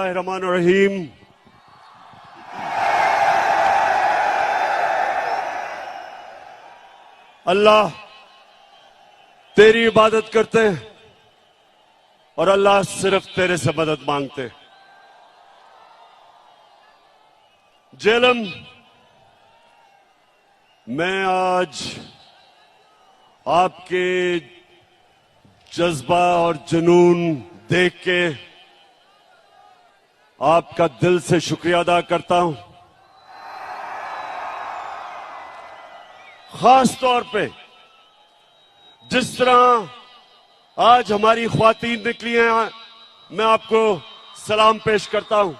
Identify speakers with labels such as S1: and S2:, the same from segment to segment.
S1: बिस्मिल्लाहिर्रहमानिर्रहीम। अल्लाह तेरी इबादत करते हैं और अल्लाह सिर्फ तेरे से मदद मांगते हैं। जेलम, मैं आज आपके जज्बा और जुनून देख के आपका दिल से शुक्रिया अदा करता हूं। खास तौर पे जिस तरह आज हमारी ख्वातीन निकली हैं, मैं आपको सलाम पेश करता हूं।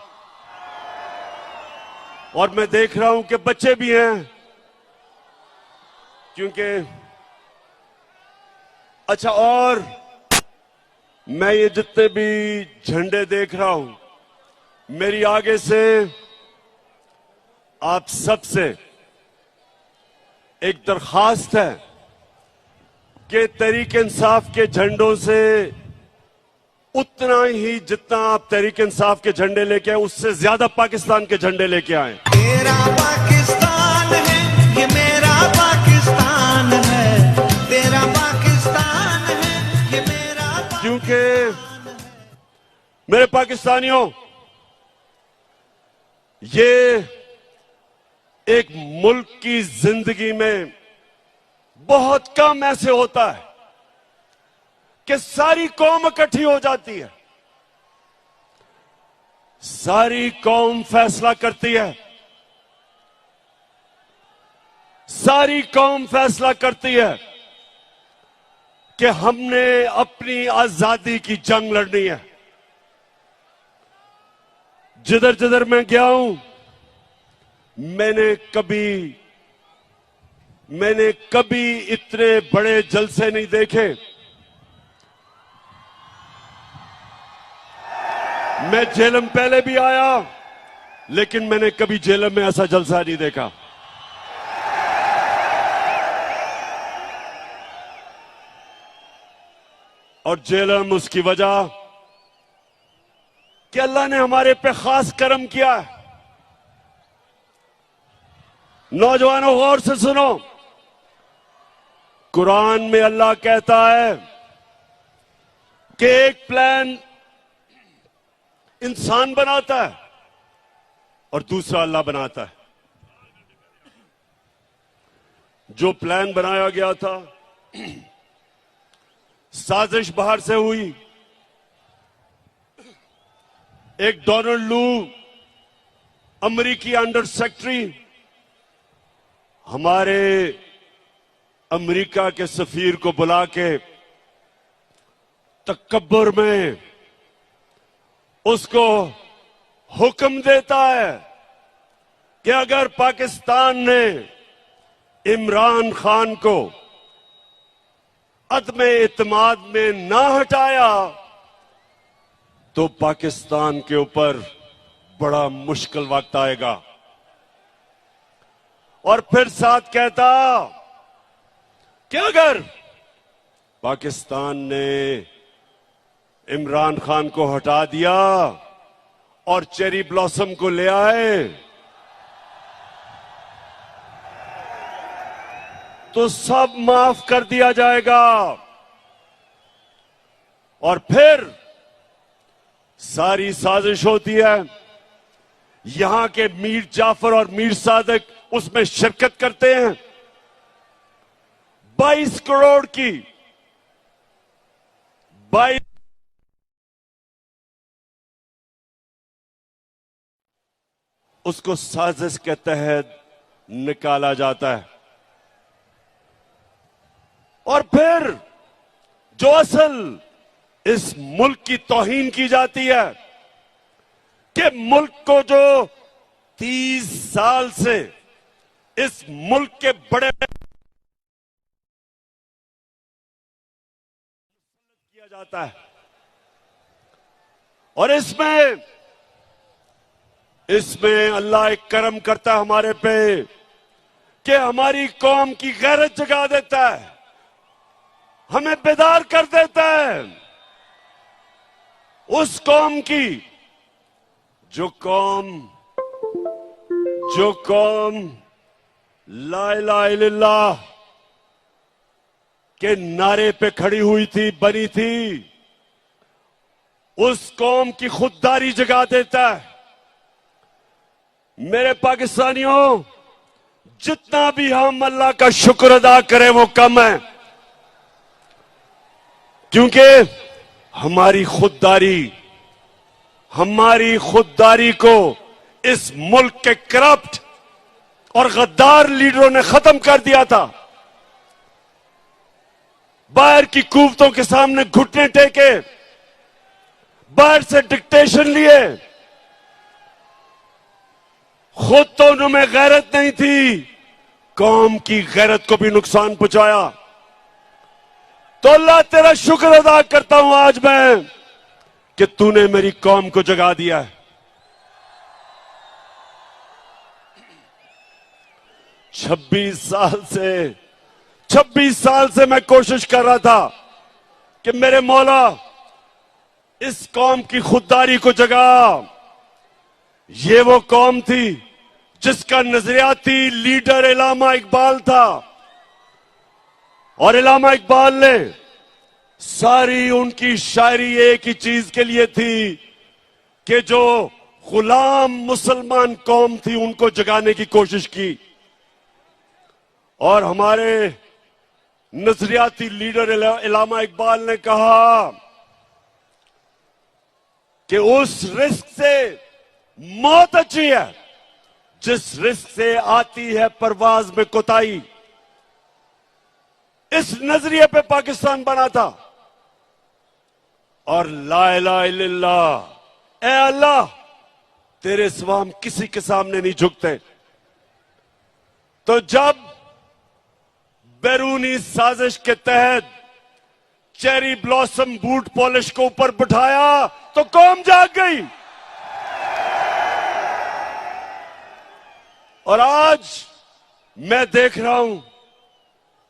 S1: और मैं देख रहा हूं कि बच्चे भी हैं, क्योंकि अच्छा, और मैं ये जितने भी झंडे देख रहा हूं, मेरी आगे से आप सबसे एक दरखास्त है कि तहरीक इंसाफ के झंडों से उतना ही जितना आप तहरीक इंसाफ के झंडे लेके आए, उससे ज्यादा पाकिस्तान के झंडे लेके आए।
S2: तेरा पाकिस्तान है, ये मेरा पाकिस्तान है, तेरा पाकिस्तान है, ये मेरा पाकिस्तान।
S1: क्योंकि मेरे पाकिस्तानियों, ये एक मुल्क की जिंदगी में बहुत कम ऐसे होता है कि सारी कौम इकट्ठी हो जाती है, सारी कौम फैसला करती है, सारी कौम फैसला करती है कि हमने अपनी आजादी की जंग लड़नी है। जिधर जिधर मैं गया हूं, मैंने कभी इतने बड़े जलसे नहीं देखे। मैं जेलम पहले भी आया, लेकिन मैंने कभी जेलम में ऐसा जलसा नहीं देखा। और जेलम उसकी वजह कि अल्लाह ने हमारे पे खास करम किया है। नौजवानों, गौर से सुनो, कुरान में अल्लाह कहता है कि एक प्लान इंसान बनाता है और दूसरा अल्लाह बनाता है। जो प्लान बनाया गया था, साजिश बाहर से हुई। एक डोनाल्ड लू, अमेरिकी अंडर सेक्रेटरी, हमारे अमेरिका के सफीर को बुला के तकब्बुर में उसको हुक्म देता है कि अगर पाकिस्तान ने इमरान खान को अदमे इत्मीनान में ना हटाया तो पाकिस्तान के ऊपर बड़ा मुश्किल वक्त आएगा। और फिर साथ कहता कि अगर पाकिस्तान ने इमरान खान को हटा दिया और चेरी ब्लॉसम को ले आए तो सब माफ कर दिया जाएगा। और फिर सारी साजिश होती है, यहां के मीर जाफर और मीर सादिक उसमें शिरकत करते हैं। 22 करोड़ की 22 उसको साजिश के तहत निकाला जाता है। और फिर जो असल इस मुल्क की तौहीन की जाती है कि मुल्क को जो 30 साल से इस मुल्क के बड़े किया जाता है, और इसमें अल्लाह एक करम करता है हमारे पे कि हमारी कौम की गैरत जगा देता है, हमें बेदार कर देता है। उस कौम की जो कौम ला इलाहा इल्लल्लाह के नारे पे खड़ी हुई थी, बनी थी, उस कौम की खुददारी जगा देता है। मेरे पाकिस्तानियों, जितना भी हम अल्लाह का शुक्र अदा करें वो कम है, क्योंकि हमारी खुददारी को इस मुल्क के करप्ट और गद्दार लीडरों ने खत्म कर दिया था। बाहर की कुव्वतों के सामने घुटने टेके, बाहर से डिक्टेशन लिए, खुद तो उनमें गैरत नहीं थी, कौम की गैरत को भी नुकसान पहुंचाया। तो अल्लाह तेरा शुक्र अदा करता हूं आज मैं कि तूने मेरी कौम को जगा दिया है। 26 साल से मैं कोशिश कर रहा था कि मेरे मौला इस कौम की खुददारी को जगा। ये वो कौम थी जिसका नजरियाती लीडर इलामा इकबाल था, और इलामा इकबाल ने सारी उनकी शायरी एक ही चीज के लिए थी कि जो गुलाम मुसलमान कौम थी उनको जगाने की कोशिश की। और हमारे नजरियाती लीडर इलामा इकबाल ने कहा कि उस रिस्क से मौत अच्छी है जिस रिस्क से आती है परवाज में कोताही। इस नजरिए पे पाकिस्तान बना था। और ला इलाहा इल्लल्लाह, ए अल्लाह तेरे सिवा हम किसी के सामने नहीं झुकते। तो जब बैरूनी साजिश के तहत चेरी ब्लॉसम बूट पॉलिश को ऊपर बिठाया तो कौम जाग गई। और आज मैं देख रहा हूं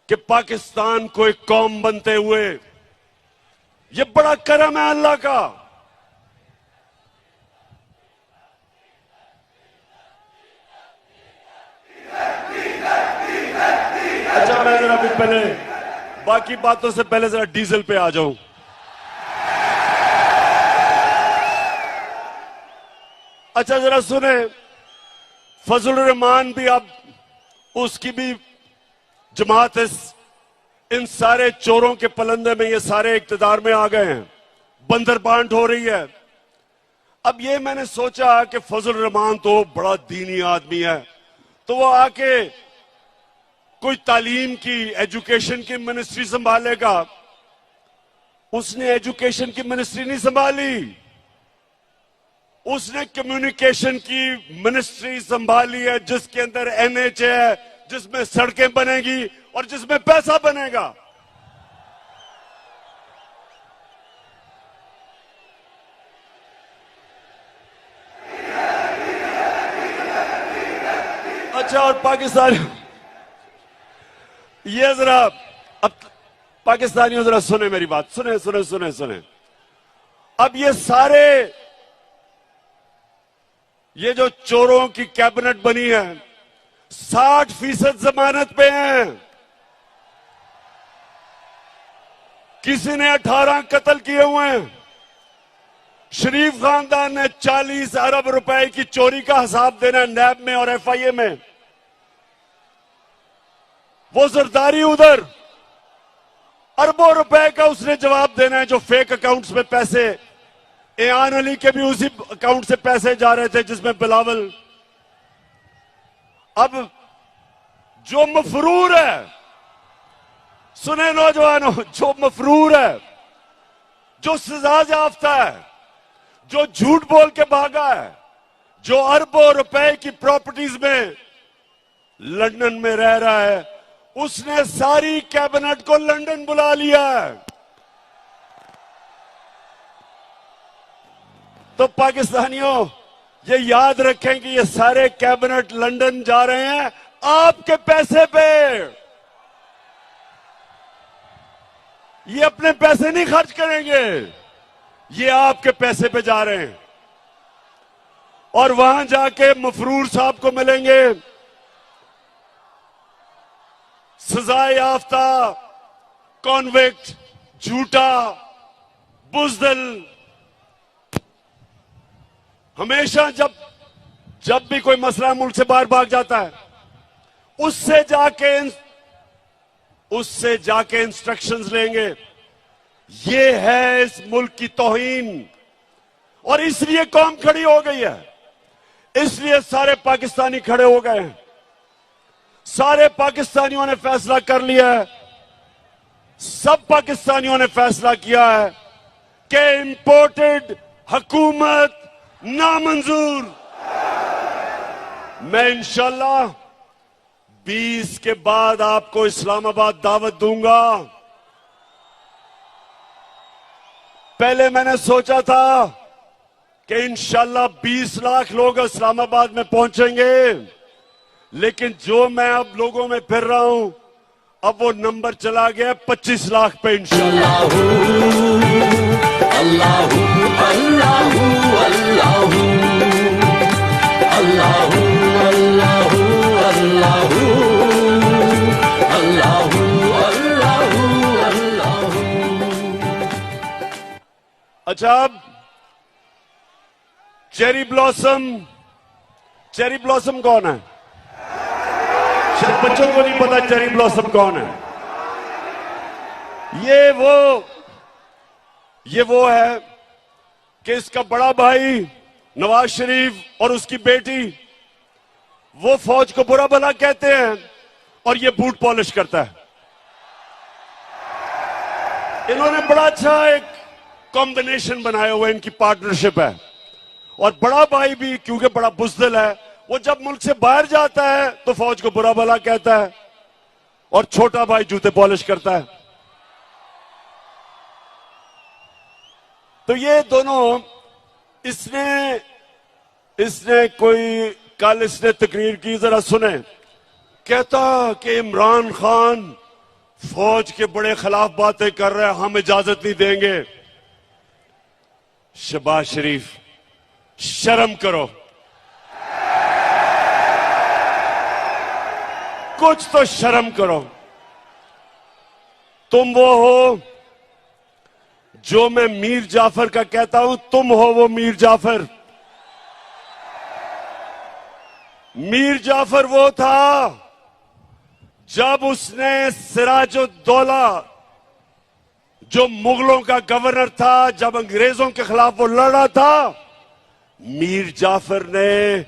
S1: कि पाकिस्तान को एक कौम बनते हुए, ये बड़ा करम है अल्लाह का। अच्छा, मैं जरा भी पहले बाकी बातों से पहले जरा डीजल पे आ जाऊं। अच्छा जरा सुने, फजलुर रहमान भी, अब उसकी भी जमात इन सारे चोरों के पलंदे में, ये सारे इक्तदार में आ गए हैं, बंदर बांट हो रही है। अब ये मैंने सोचा कि फजलुर रहमान तो बड़ा दीनी आदमी है, तो वो आके कोई तालीम की, एजुकेशन की मिनिस्ट्री संभालेगा। उसने एजुकेशन की मिनिस्ट्री नहीं संभाली, उसने कम्युनिकेशन की मिनिस्ट्री संभाली है, जिसके अंदर एनएच है, जिसमें सड़कें बनेगी और जिसमें पैसा बनेगा। अच्छा, और पाकिस्तान, ये जरा, अब पाकिस्तानियों जरा सुने मेरी बात, सुने सुने सुने सुने। अब ये सारे, ये जो चोरों की कैबिनेट बनी है 60% जमानत पे हैं। किसी ने 18 कत्ल किए हुए हैं। शरीफ खानदान ने 40 अरब रुपए की चोरी का हिसाब देना है नैब में और एफआईए में। वो जरदारी उधर अरबों रुपए का उसने जवाब देना है, जो फेक अकाउंट्स में पैसे, एयान अली के भी उसी अकाउंट से पैसे जा रहे थे जिसमें बिलावल। अब जो मफरूर है, सुने नौजवानों, जो मफरूर है, जो सजा याफ्ता है, जो झूठ बोल के भागा है, जो अरबों रुपए की प्रॉपर्टीज में लंदन में रह रहा है, उसने सारी कैबिनेट को लंदन बुला लिया है। तो पाकिस्तानियों ये याद रखें कि ये सारे कैबिनेट लंदन जा रहे हैं आपके पैसे पे। ये अपने पैसे नहीं खर्च करेंगे, ये आपके पैसे पे जा रहे हैं। और वहां जाके मफरूर साहब को मिलेंगे, सजाए याफ्ता, कॉन्विक्ट, झूठा, बुजदिल। हमेशा जब भी कोई मसला मुल्क से बाहर भाग जाता है, उससे जाके इंस्ट्रक्शंस लेंगे। ये है इस मुल्क की तौहीन, और इसलिए कौम खड़ी हो गई है, इसलिए सारे पाकिस्तानी खड़े हो गए हैं। सारे पाकिस्तानियों ने फैसला कर लिया है, सब पाकिस्तानियों ने फैसला किया है कि इंपोर्टेड हुकूमत नामंजूर। मैं इंशाल्लाह 20 के बाद आपको इस्लामाबाद दावत दूंगा। पहले मैंने सोचा था कि इंशाल्लाह 20 लाख लोग इस्लामाबाद में पहुंचेंगे, लेकिन जो मैं अब लोगों में फिर रहा हूं, अब वो नंबर चला गया 25 लाख पे इंशाल्लाह।
S3: अल्लाहू अल्लाहू अल्लाहू अल्लाहू अल्लाहू अल्लाहू अल्लाहू अल्लाहू अल्लाहू।
S1: अच्छा, अब चेरी ब्लॉसम कौन है? शायद बच्चों को नहीं पता चेरी ब्लॉसम कौन है। ये वो है कि इसका बड़ा भाई नवाज शरीफ और उसकी बेटी, वो फौज को बुरा भला कहते हैं और ये बूट पॉलिश करता है। इन्होंने बड़ा अच्छा एक कॉम्बिनेशन बनाया हुआ है, इनकी पार्टनरशिप है। और बड़ा भाई भी क्योंकि बड़ा बुज़दिल है, वो जब मुल्क से बाहर जाता है तो फौज को बुरा भला कहता है, और छोटा भाई जूते पॉलिश करता है। तो ये दोनों, इसने कोई कल इसने तकरीर की, जरा सुने। कहता कि इमरान खान फौज के बड़े खिलाफ बातें कर रहे हैं, हम इजाजत नहीं देंगे। शहबाज शरीफ, शर्म करो, कुछ तो शर्म करो। तुम वो हो जो मैं मीर जाफर का कहता हूं, तुम हो वो मीर जाफर। मीर जाफर वो था जब उसने सिराजुद्दौला, जो मुगलों का गवर्नर था, जब अंग्रेजों के खिलाफ वो लड़ा था, मीर जाफर ने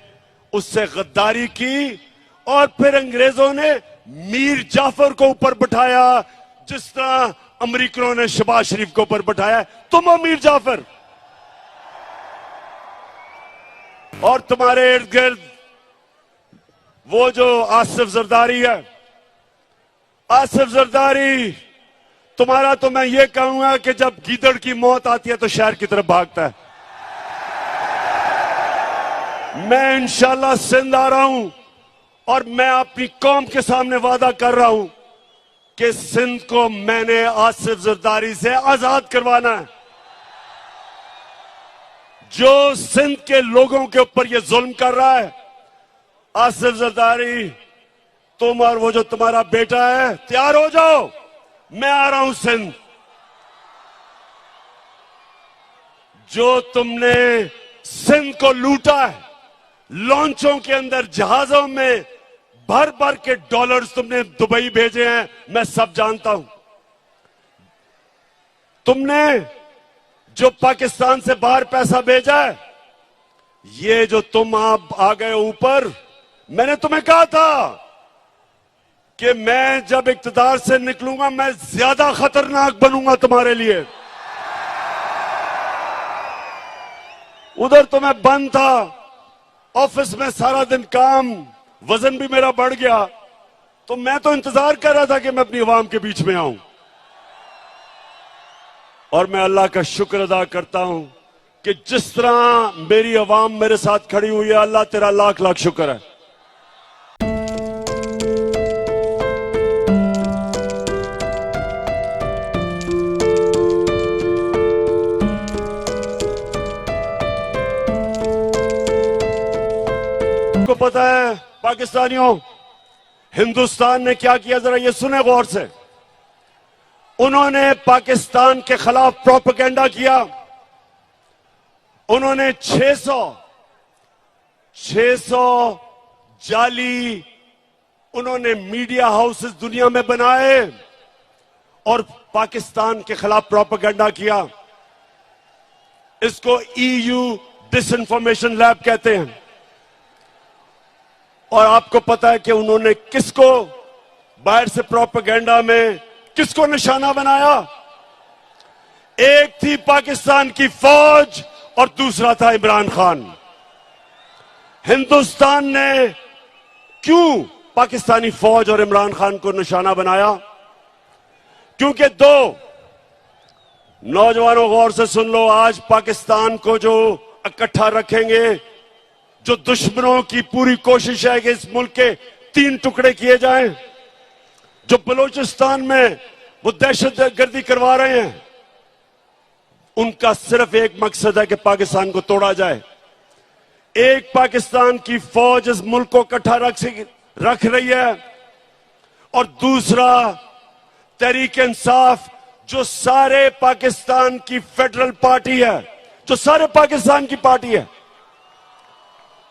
S1: उससे गद्दारी की और फिर अंग्रेजों ने मीर जाफर को ऊपर बिठाया, जिस तरह अमेरिकनों ने शहबाज शरीफ को ऊपर बिठाया। तुम हो मीर जाफर, और तुम्हारे इर्द गिर्द वो जो आसिफ जरदारी है, आसिफ जरदारी तुम्हारा तो मैं ये कहूंगा कि जब गीदड़ की मौत आती है तो शहर की तरफ भागता है। मैं इंशाल्लाह सिंध आ रहा हूं और मैं अपनी कौम के सामने वादा कर रहा हूं कि सिंध को मैंने आसिफ जरदारी से आजाद करवाना है। जो सिंध के लोगों के ऊपर ये जुल्म कर रहा है, आसिफ जरदारी, तुम और वो जो तुम्हारा बेटा है, तैयार हो जाओ, मैं आ रहा हूं सिंध। जो तुमने सिंध को लूटा है, लॉन्चों के अंदर, जहाजों में भर भर के डॉलर्स तुमने दुबई भेजे हैं, मैं सब जानता हूं। तुमने जो पाकिस्तान से बाहर पैसा भेजा है, ये जो तुम आप आ गए ऊपर, मैंने तुम्हें कहा था कि मैं जब इक्तदार से निकलूंगा मैं ज्यादा खतरनाक बनूंगा तुम्हारे लिए। उधर तो मैं बंद था, ऑफिस में सारा दिन काम, वजन भी मेरा बढ़ गया, तो मैं तो इंतजार कर रहा था कि मैं अपनी आवाम के बीच में आऊं। और मैं अल्लाह का शुक्र अदा करता हूं कि जिस तरह मेरी आवाम मेरे साथ खड़ी हुई है, अल्लाह तेरा लाख लाख शुक्र है। पता है पाकिस्तानियों, हिंदुस्तान ने क्या किया, जरा ये सुने गौर से। उन्होंने पाकिस्तान के खिलाफ प्रोपेगेंडा किया। उन्होंने 600 जाली उन्होंने मीडिया हाउसेस दुनिया में बनाए और पाकिस्तान के खिलाफ प्रोपेगेंडा किया। इसको EU डिसइंफॉर्मेशन लैब कहते हैं। और आपको पता है कि उन्होंने किसको बाहर से प्रोपेगेंडा में किसको निशाना बनाया? एक थी पाकिस्तान की फौज और दूसरा था इमरान खान। हिंदुस्तान ने क्यों पाकिस्तानी फौज और इमरान खान को निशाना बनाया? क्योंकि दो नौजवानों, गौर से सुन लो, आज पाकिस्तान को जो इकट्ठा रखेंगे, जो दुश्मनों की पूरी कोशिश है कि इस मुल्क के 3 टुकड़े किए जाएं, जो बलूचिस्तान में वो दहशतगर्दी करवा रहे हैं, उनका सिर्फ एक मकसद है कि पाकिस्तान को तोड़ा जाए। एक पाकिस्तान की फौज इस मुल्क को इकट्ठा रख रही है और दूसरा तहरीक इंसाफ, जो सारे पाकिस्तान की फेडरल पार्टी है, जो सारे पाकिस्तान की पार्टी है,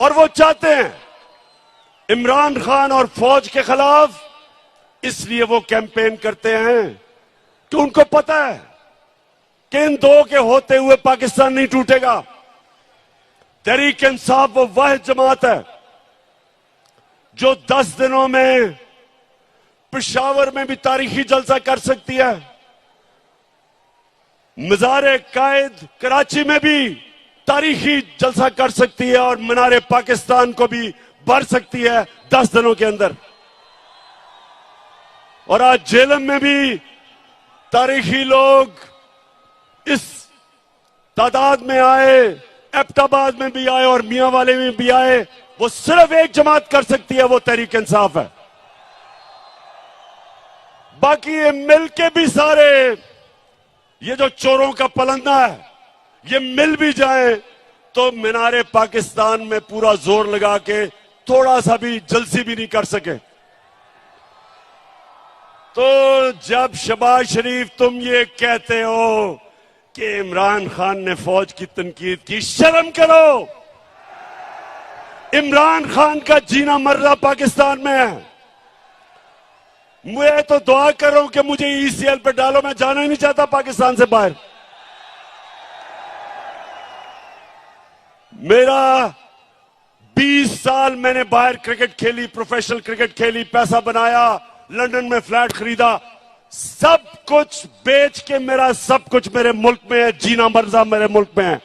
S1: और वो चाहते हैं इमरान खान और फौज के खिलाफ। इसलिए वो कैंपेन करते हैं कि उनको पता है कि इन दो के होते हुए पाकिस्तान नहीं टूटेगा। तहरीक इंसाफ वो वह जमात है जो 10 दिनों में पेशावर में भी तारीखी जलसा कर सकती है, मज़ार कायद कराची में भी तारीखी जलसा कर सकती है और मीनार पाकिस्तान को भी भर सकती है 10 दिनों के अंदर। और आज झेलम में भी तारीखी लोग इस तादाद में आए, एबटाबाद में भी आए और मियां वाले में भी आए। वो सिर्फ एक जमात कर सकती है, वो तहरीक इंसाफ है। बाकी ये मिलके भी सारे, ये जो चोरों का पलंदा है, ये मिल भी जाए तो मीनारे पाकिस्तान में पूरा जोर लगा के थोड़ा सा भी जलसी भी नहीं कर सके। तो जब शहबाज शरीफ तुम ये कहते हो कि इमरान खान ने फौज की तनकीद की, शर्म करो। इमरान खान का जीना मरना पाकिस्तान में है। मैं तो दुआ कर रहा हूं कि मुझे ECL पे डालो, मैं जाना ही नहीं चाहता पाकिस्तान से बाहर। मेरा 20 साल मैंने बाहर क्रिकेट खेली, प्रोफेशनल क्रिकेट खेली, पैसा बनाया, लंदन में फ्लैट खरीदा, सब कुछ बेच के मेरा सब कुछ मेरे मुल्क में है, जीना मरना मेरे मुल्क में है।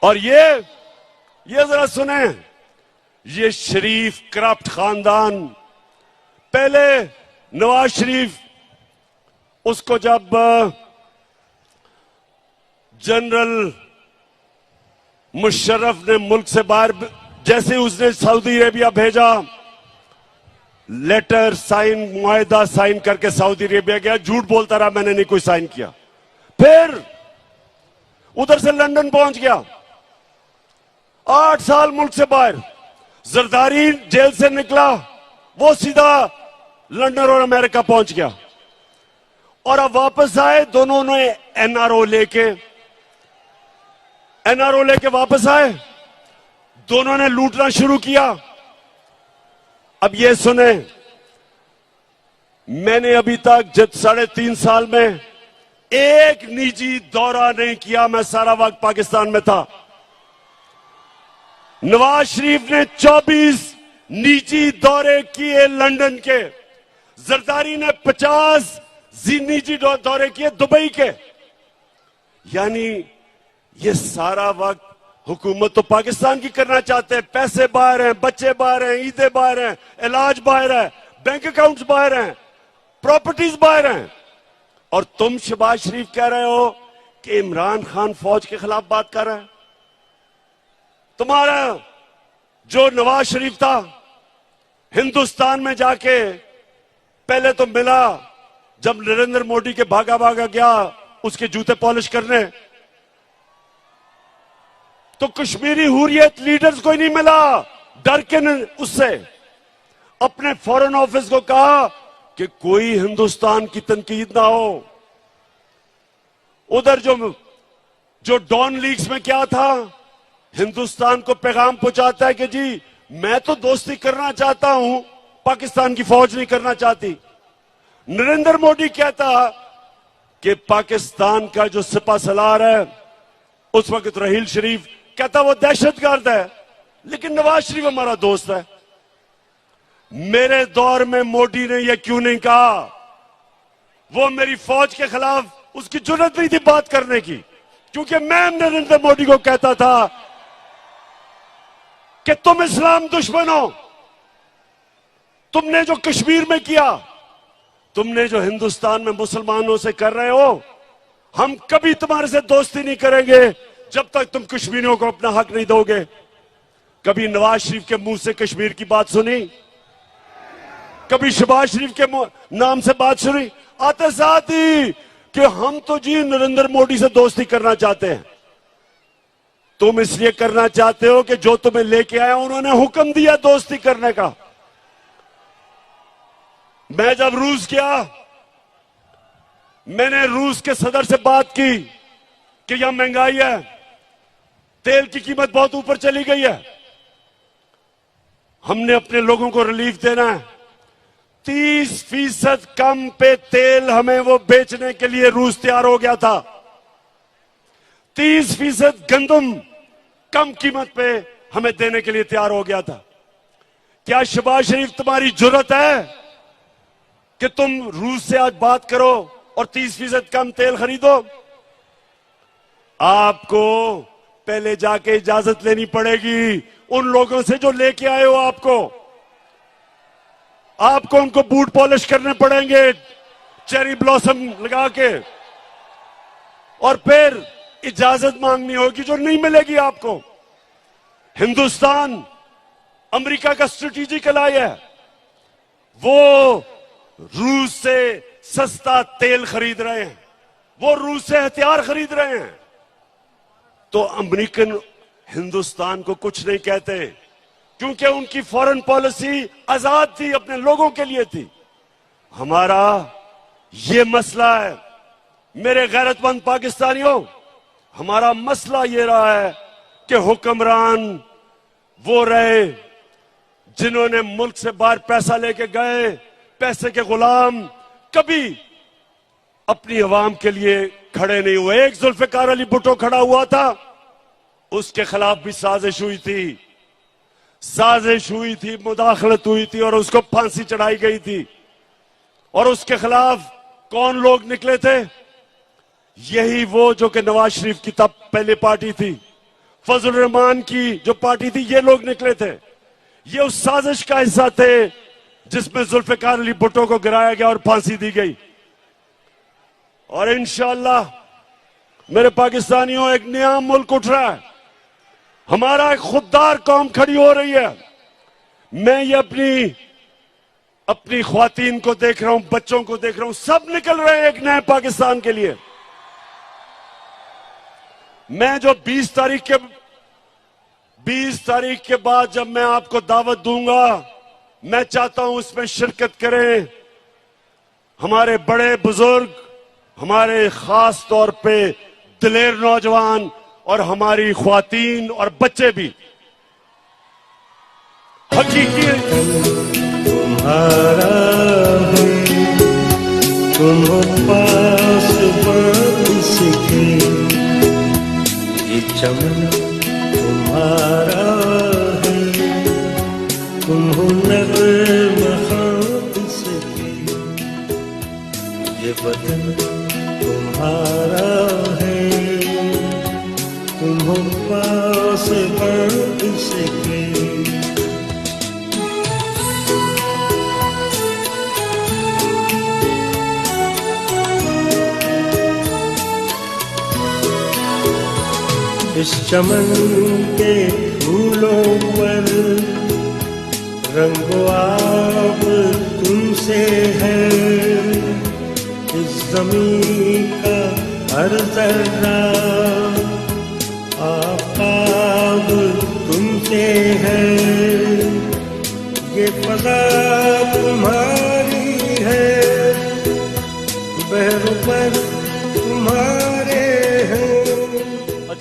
S1: और ये जरा सुने, ये शरीफ करप्ट खानदान, पहले नवाज शरीफ, उसको जब जनरल मुशर्रफ ने मुल्क से बाहर, जैसे उसने सऊदी अरेबिया भेजा, लेटर साइन, मुआहदा साइन करके सऊदी अरेबिया गया, झूठ बोलता रहा मैंने नहीं कोई साइन किया। फिर उधर से लंदन पहुंच गया, 8 साल मुल्क से बाहर। जरदारी जेल से निकला, वो सीधा लंदन और अमेरिका पहुंच गया। और अब वापस आए, दोनों ने NRO लेके वापस आए, दोनों ने लूटना शुरू किया। अब ये सुने, मैंने अभी तक जब 3.5 साल में एक निजी दौरा नहीं किया, मैं सारा वक्त पाकिस्तान में था। नवाज शरीफ ने 24 निजी दौरे किए लंदन के, जरदारी ने 50 निजी दौरे किए दुबई के। यानी ये सारा वक्त हुकूमत तो पाकिस्तान की करना चाहते हैं। पैसे बाहर हैं, बच्चे बाहर हैं, ईदें बाहर हैं, इलाज बाहर है, बैंक अकाउंट्स बाहर हैं, प्रॉपर्टीज बाहर हैं। और तुम शहबाज शरीफ कह रहे हो कि इमरान खान फौज के खिलाफ बात कर रहा है। तुम्हारा जो नवाज शरीफ था, हिंदुस्तान में जाके पहले तो मिला, जब नरेंद्र मोदी के भागा गया उसके जूते पॉलिश करने, तो कश्मीरी हुर्रियत लीडर्स को ही नहीं मिला, डर के उससे अपने फॉरेन ऑफिस को कहा कि कोई हिंदुस्तान की तनकीद ना हो। उधर जो डॉन लीग्स में क्या था, हिंदुस्तान को पैगाम पहुंचाता है कि जी मैं तो दोस्ती करना चाहता हूं, पाकिस्तान की फौज नहीं करना चाहती। नरेंद्र मोदी कहता कि पाकिस्तान का जो सिपा सलार है उस वक्त रहील शरीफ, कहता वो दहशतगर्द है, लेकिन नवाज शरीफ हमारा दोस्त है। मेरे दौर में मोदी ने यह क्यों नहीं कहा? वो मेरी फौज के खिलाफ उसकी जुर्रत नहीं थी बात करने की, क्योंकि मैं नरेंद्र मोदी को कहता था कि तुम इस्लाम दुश्मन हो, तुमने जो कश्मीर में किया, तुमने जो हिंदुस्तान में मुसलमानों से कर रहे हो, हम कभी तुम्हारे से दोस्ती नहीं करेंगे जब तक तुम कश्मीरियों को अपना हक नहीं दोगे। कभी नवाज शरीफ के मुंह से कश्मीर की बात सुनी? कभी शहबाज शरीफ के नाम से बात सुनी? आते साथ ही कि हम तो जी नरेंद्र मोदी से दोस्ती करना चाहते हैं। तुम इसलिए करना चाहते हो कि जो तुम्हें लेके आया उन्होंने हुक्म दिया दोस्ती करने का। मैं जब रूस गया, मैंने रूस के सदर से बात की कि यहां महंगाई है, तेल की कीमत बहुत ऊपर चली गई है, हमने अपने लोगों को रिलीफ देना है। 30% कम पे तेल हमें वो बेचने के लिए रूस तैयार हो गया था। 30% गंदम कम कीमत पे हमें देने के लिए तैयार हो गया था। क्या शहबाज शरीफ तुम्हारी जुर्रत है कि तुम रूस से आज बात करो और 30% कम तेल खरीदो? आपको पहले जाके इजाजत लेनी पड़ेगी उन लोगों से जो लेके आए हो। आपको उनको बूट पॉलिश करने पड़ेंगे चेरी ब्लॉसम लगा के, और फिर इजाजत मांगनी होगी जो नहीं मिलेगी आपको। हिंदुस्तान अमेरिका का स्ट्रेटेजिक एलाई है, वो रूस से सस्ता तेल खरीद रहे हैं, वो रूस से हथियार खरीद रहे हैं। तो अमेरिकन हिंदुस्तान को कुछ नहीं कहते, क्योंकि उनकी फॉरेन पॉलिसी आजाद थी, अपने लोगों के लिए थी। हमारा ये मसला है मेरे गैरतमंद पाकिस्तानियों, हमारा मसला ये रहा है कि हुक्मरान वो रहे जिन्होंने मुल्क से बाहर पैसा लेके गए, पैसे के गुलाम, कभी अपनी अवाम के लिए खड़े नहीं हुए। एक जुल्फिकार अली भुट्टो खड़ा हुआ था, उसके खिलाफ भी साजिश हुई थी, मुदाखलत हुई थी और उसको फांसी चढ़ाई गई थी। और उसके खिलाफ कौन लोग निकले थे? यही वो जो कि नवाज शरीफ की तब पहले पार्टी थी, फजल रहमान की जो पार्टी थी, ये लोग निकले थे। ये उस साजिश का हिस्सा थे जिसमें जुल्फिकार अली भुट्टो को गिराया गया और फांसी दी गई। और इंशाअल्लाह मेरे पाकिस्तानियों, एक नया मुल्क उठ रहा है, हमारा एक खुददार कौम खड़ी हो रही है। मैं ये अपनी ख्वातीन को देख रहा हूं, बच्चों को देख रहा हूं, सब निकल रहे हैं एक नए पाकिस्तान के लिए। मैं जो 20 तारीख के बाद जब मैं आपको दावत दूंगा, मैं चाहता हूं उसमें शिरकत करें हमारे बड़े बुजुर्ग, हमारे खास तौर पे दिलेर नौजवान और हमारी ख्वातीन और बच्चे भी। हकीकी
S4: तुम्हारा है, तुम पास सके, ये चमन तुम्हारा है, तुम सके, ये बदन तुम्हारा है, तुम पास बढ़ सके। इस चमन के फूलों पर रंगो आप तुमसे है, इस ज़मीं का हर जर्रा आका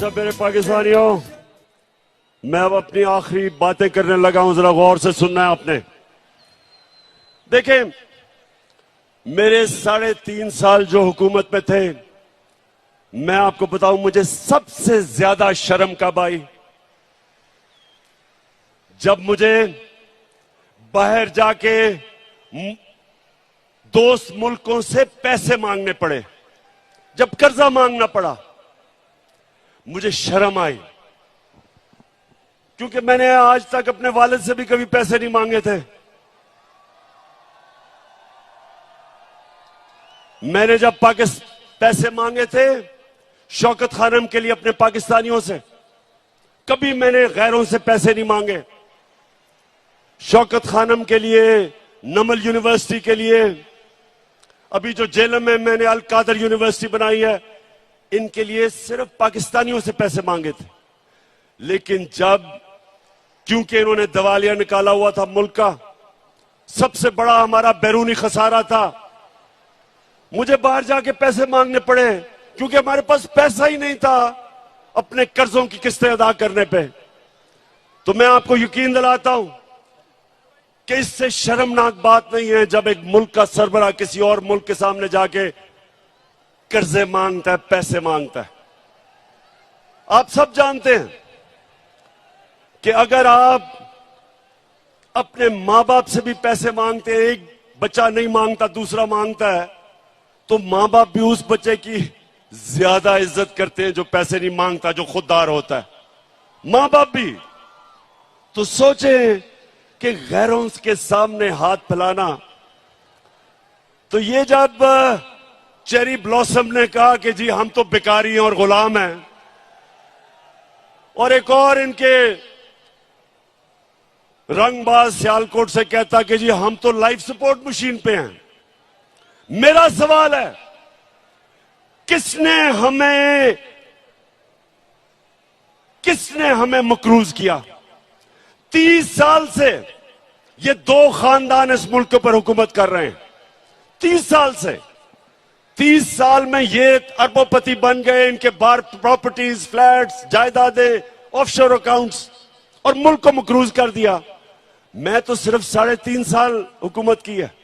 S1: अच्छा मेरे पाकिस्तानियों, मैं अब अपनी आखिरी बातें करने लगा हूं, जरा गौर से सुनना है आपने। देखें, मेरे 3.5 साल जो हुकूमत में थे, मैं आपको बताऊं मुझे सबसे ज्यादा शर्म कब आई? जब मुझे बाहर जाके दोस्त मुल्कों से पैसे मांगने पड़े, जब कर्जा मांगना पड़ा, मुझे शर्म आई। क्योंकि मैंने आज तक अपने वालिद से भी कभी पैसे नहीं मांगे थे। मैंने जब पैसे मांगे थे शौकत खानम के लिए अपने पाकिस्तानियों से, कभी मैंने गैरों से पैसे नहीं मांगे। शौकत खानम के लिए, नमल यूनिवर्सिटी के लिए, अभी जो जेलम में मैंने अल कादर यूनिवर्सिटी बनाई है, इनके लिए सिर्फ पाकिस्तानियों से पैसे मांगे थे। लेकिन जब, क्योंकि इन्होंने दिवालिया निकाला हुआ था मुल्क का, सबसे बड़ा हमारा बैरूनी खसारा था, मुझे बाहर जाके पैसे मांगने पड़े, क्योंकि हमारे पास पैसा ही नहीं था अपने कर्जों की किस्तें अदा करने पे। तो मैं आपको यकीन दिलाता हूं कि इससे शर्मनाक बात नहीं है जब एक मुल्क का सरबराह किसी और मुल्क के सामने जाके कर्जे मांगता है, पैसे मांगता है। आप सब जानते हैं कि अगर आप अपने मां बाप से भी पैसे मांगते हैं, एक बच्चा नहीं मांगता दूसरा मांगता है, तो मां बाप भी उस बच्चे की ज्यादा इज्जत करते हैं जो पैसे नहीं मांगता, जो खुददार होता है। मां बाप भी। तो सोचे कि गैरों के सामने हाथ फैलाना। तो ये जब चेरी ब्लॉसम ने कहा कि जी हम तो बेकारी हैं और गुलाम हैं, और एक और इनके रंगबाज सियालकोट से कहता कि जी हम तो लाइफ सपोर्ट मशीन पे हैं। मेरा सवाल है, किसने हमें मकरूज किया? 30 साल से ये दो खानदान इस मुल्क पर हुकूमत कर रहे हैं। 30 साल से, 30 साल में ये अरबोपति बन गए, इनके बार प्रॉपर्टीज, फ्लैट्स, जायदादें, ऑफशोर अकाउंट्स, और मुल्क को मकरूज कर दिया। मैं तो सिर्फ 3.5 साल हुकूमत की है।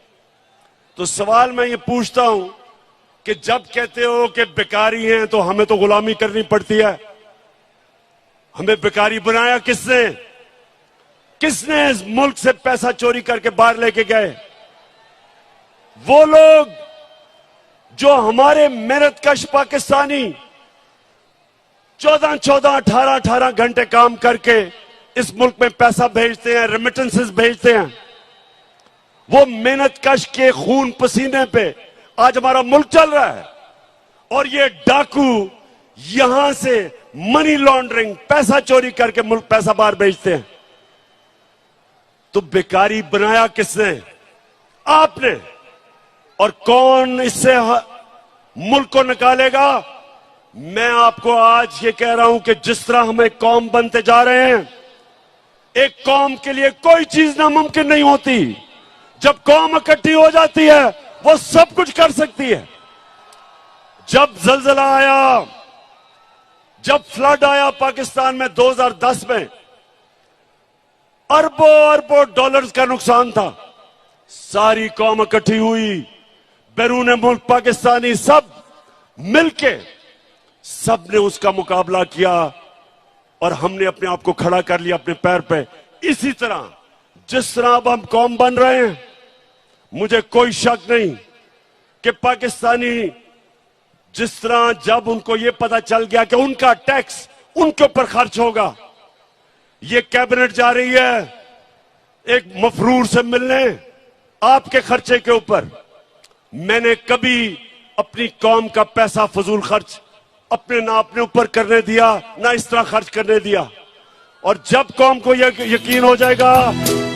S1: तो सवाल मैं ये पूछता हूं कि जब कहते हो कि बेकारी हैं तो हमें तो गुलामी करनी पड़ती है, हमें बेकारी बनाया किसने? किसने इस मुल्क से पैसा चोरी करके बाहर लेके गए? वो लोग जो हमारे मेहनतकश पाकिस्तानी 14-14, 18-18 घंटे काम करके इस मुल्क में पैसा भेजते हैं, रेमिटेंसेस भेजते हैं, वो मेहनतकश के खून पसीने पे आज हमारा मुल्क चल रहा है। और ये डाकू यहां से मनी लॉन्ड्रिंग, पैसा चोरी करके मुल्क पैसा बाहर भेजते हैं। तो बेकारी बनाया किसने? आपने। और कौन इससे मुल्क को निकालेगा? मैं आपको आज ये कह रहा हूं कि जिस तरह हम एक कौम बनते जा रहे हैं, एक कौम के लिए कोई चीज नामुमकिन नहीं होती। जब कौम इकट्ठी हो जाती है वो सब कुछ कर सकती है। जब जलजला आया, जब फ्लड आया पाकिस्तान में 2010 में, अरबों अरबों डॉलर्स का नुकसान था। सारी कौम इकट्ठी हुई, बैरून मुल्क पाकिस्तानी सब मिलके, सब ने उसका मुकाबला किया और हमने अपने आप को खड़ा कर लिया अपने पैर पे। इसी तरह जिस तरह अब हम कौम बन रहे हैं, मुझे कोई शक नहीं कि पाकिस्तानी जिस तरह जब उनको यह पता चल गया कि उनका टैक्स उनके ऊपर खर्च होगा, ये कैबिनेट जा रही है एक मफरूर से मिलने आपके खर्चे के ऊपर। मैंने कभी अपनी कौम का पैसा फजूल खर्च ना अपने ऊपर करने दिया, ना इस तरह खर्च करने दिया। और जब कौम को यकीन हो जाएगा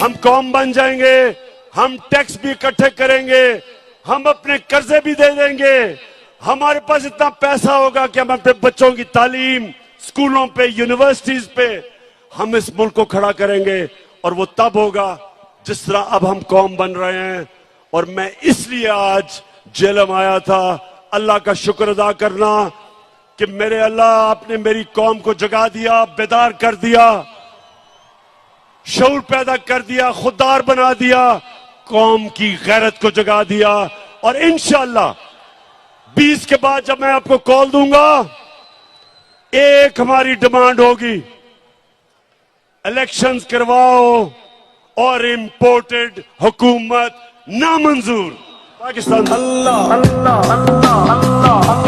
S1: हम कौम बन जाएंगे, हम टैक्स भी इकट्ठे करेंगे, हम अपने कर्जे भी दे देंगे, हमारे पास इतना पैसा होगा कि हम अपने बच्चों की तालीम, स्कूलों पे, यूनिवर्सिटीज पे हम इस मुल्क को खड़ा करेंगे। और वो तब होगा जिस तरह अब हम कौम बन रहे हैं। और मैं इसलिए आज जेलम आया था, अल्लाह का शुक्र अदा करना कि मेरे अल्लाह आपने मेरी कौम को जगा दिया, बेदार कर दिया, शऊर पैदा कर दिया, खुददार बना दिया, कौम की गैरत को जगा दिया। और इंशाअल्लाह 20 के बाद जब मैं आपको कॉल दूंगा, एक हमारी डिमांड होगी, इलेक्शंस करवाओ और इंपोर्टेड हुकूमत नामंजूर। पाकिस्तान
S3: अल्लाह अल्लाह अल्लाह अल्लाह